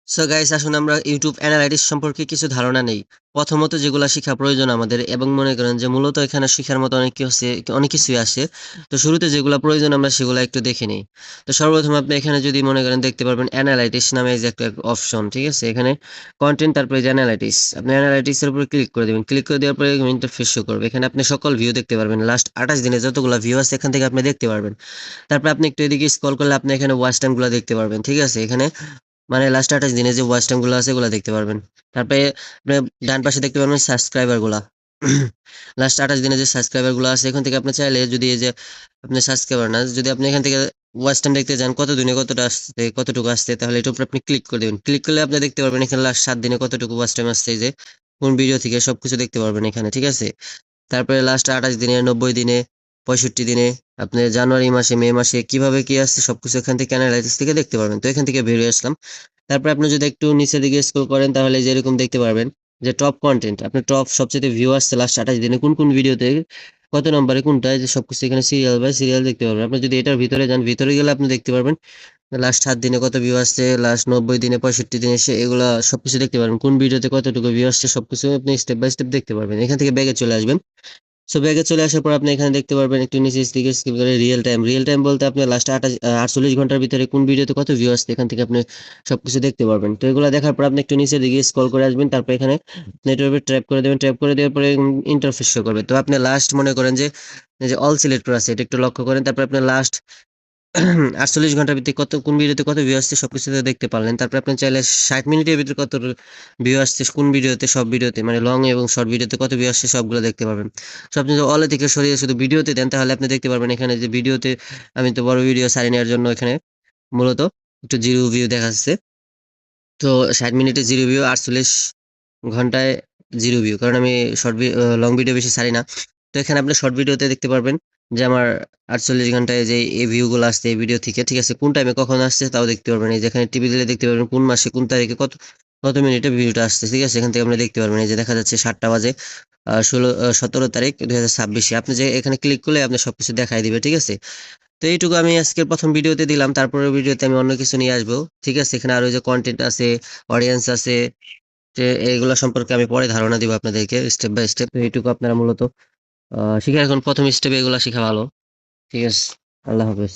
So guys, আসুন আমরা YouTube analytics সম্পর্কে কিছু ধারণা নেই। প্রথমত যেগুলা শিখা প্রয়োজন আমাদের, এবং মনে করেন যে মূলত এখানে শিখার মতো অনেক কিছুই আসে। তো শুরুতে যেগুলা প্রয়োজন আমরা সেগুলা একটু দেখে নিই। তো সর্বপ্রথম আপনি এখানে যদি মনে করেন দেখতে পারবেন অ্যানালাইটিক্স নামে যে একটা অপশন, ঠিক আছে? এখানে কন্টেন্ট, তারপরে যে অ্যানালাইটিক্স, আপনি অ্যানালাইটিক্স এর উপর ক্লিক করে দেবেন। ক্লিক করে দেওয়ার পরে ইন্টারফেস শো করবে। এখানে আপনি সকল ভিউ দেখতে পারবেন, লাস্ট 28 দিনে যতগুলা ভিউ আছে এখান থেকে আপনি দেখতে পারবেন। তারপর আপনি একটু এদিকে স্ক্রল করলে আপনি এখানে ওয়াচ টাইম গুলা দেখতে পারবেন, ঠিক আছে? এখানে মানে লাস্ট 28 দিনে যে ওয়াচ টাইম গুলো আছে এগুলো দেখতে পারবেন। তারপরে আপনি ডান পাশে দেখতে পারবেন সাবস্ক্রাইবার গুলা। লাস্ট 28 দিনে যে সাবস্ক্রাইবার গুলো আছে এখান থেকে আপনি চাইলে যদি এই যে আপনি সাবস্ক্রাইবার না, যদি আপনি এখান থেকে ওয়াচ টাইম দেখতে চান কত দিনে কতটা আসছে কতটুকু আসছে, তাহলে এটার উপর আপনি ক্লিক করে দেবেন। ক্লিক করলে আপনি দেখতে পারবেন এখানে লাস্ট 7 দিনে কতটুকু ওয়াচ টাইম আসছে, এই যে কোন ভিডিও থেকে সবকিছু দেখতে পারবেন এখানে, ঠিক আছে? তারপরে লাস্ট 28 দিনে, 90 দিনে, 65 দিনে, আপনি জানুয়ারি মাসে, মে মাসে কিভাবে কি আসছে সবকিছু এখান থেকে অ্যানালাইসিস থেকে দেখতে পারবেন। তো এখান থেকে বেরিয়ে আসলাম। তারপরে আপনি যদি একটু নিচের দিকে স্ক্রল করেন তাহলে যেরকম দেখতে পারবেন যে টপ কন্টেন্ট, আপনার টপ সবচেয়ে ভিউ আসছে লাস্ট 28 দিনে কোন কোন ভিডিওতে, কত নম্বরে কোনটা, যে সবকিছু এখানে সিরিয়াল বাই সিরিয়াল দেখতে পারবেন। আপনি যদি এটার ভিতরে যান, ভিতরে গেলে আপনি দেখতে পারবেন লাস্ট 7 দিনে কত ভিউ আসছে, লাস্ট 90 দিনে, 65 দিনে, সে এগুলা সবকিছু দেখতে পারবেন। কোন ভিডিওতে কতটুকু ভিউ আসছে সবকিছু আপনি স্টেপ বাই স্টেপ দেখতে পারবেন। এখান থেকে ব্যাগে চলে আসবেন। সো ব্যাগে চলে আসার পর আপনি এখানে দেখতে পারবেন একটু নিচে দিকে স্ক্রল করে রিয়েল টাইম। রিয়েল টাইম বলতে আপনি লাস্ট 48 ঘন্টার ভিতরে কোন ভিডিওতে কত ভিউ আসছে এখান থেকে আপনি সবকিছু দেখতে পারবেন। তো এগুলো দেখার পর আপনি একটু নিচের দিকে স্ক্রল করে আসবেন। তারপর এখানে নেটওয়ার্কে ট্র্যাপ করে দেবেন। ট্র্যাপ করে দেওয়ার পরে ইন্টারফেস শো করবে। তো আপনি লাস্ট মনে করেন যে এই যে অল সিলেক্ট করা আছে, এটা একটু লক্ষ্য করেন। তারপর আপনি লাস্ট 48 ঘন্টার ভিতরে কোন ভিডিওতে কত ভিউ আসছে সবকিছু দেখতে পারলেন। তারপর আপনি চাইলে 60 মিনিটের ভিতরে কত ভিউ আসছে কোন ভিডিওতে, সব ভিডিওতে মানে লং এবং শর্ট ভিডিওতে কত ভিউ আসছে সবগুলো দেখতে পারবেন। সব যদি অলে থেকে সরিয়ে শুধু ভিডিওতে দেন তাহলে আপনি দেখতে পারবেন এখানে যে ভিডিওতে, আমি তো বড় ভিডিও সারি নেওয়ার জন্য এখানে মূলত একটু জিরো ভিউ দেখাচ্ছে। তো 60 মিনিটে জিরো ভিউ, 48 ঘন্টায় জিরো ভিউ, কারণ আমি লং ভিডিও বেশি ছাড়ি না। তো এখানে আপনি শর্ট ভিডিওতে দেখতে পারবেন যে আমার 48 ঘন্টায় যে এই ভিউ গুলো আসছে এই ভিডিও থেকে, ঠিক আছে? কোন টাইমে কখন আসছে তাও দেখতে পারবেন। এই যেখানে টিভি দিলে দেখতে পারবেন কোন মাসে কোন তারিখে কত কত মিনিটে ভিডিওটা আসছে, ঠিক আছে? এখান থেকে আপনি দেখতে পারবেন। এই যে দেখা যাচ্ছে 7টা বাজে 17 তারিখ 2026। আপনি যে এখানে ক্লিক করলে আপনি সবকিছু দেখাই দিবে, ঠিক আছে? তো এইটুকু আমি আজকের প্রথম ভিডিওতে দিলাম। তারপরের ভিডিওতে আমি অন্য কিছু নিয়ে আসবো, ঠিক আছে? এখানে আরো যে কন্টেন্ট আছে, অডিয়েন্স আছে, যে এইগুলো সম্পর্কে আমি পরে ধারণা দিব আপনাদেরকে স্টেপ বাই স্টেপ। তো এইটুকু আপনারা মূলত শিখে এখন প্রথম স্টেপে এগুলা শিখা ভালো, ঠিক আছে? আল্লাহ হাফেজ।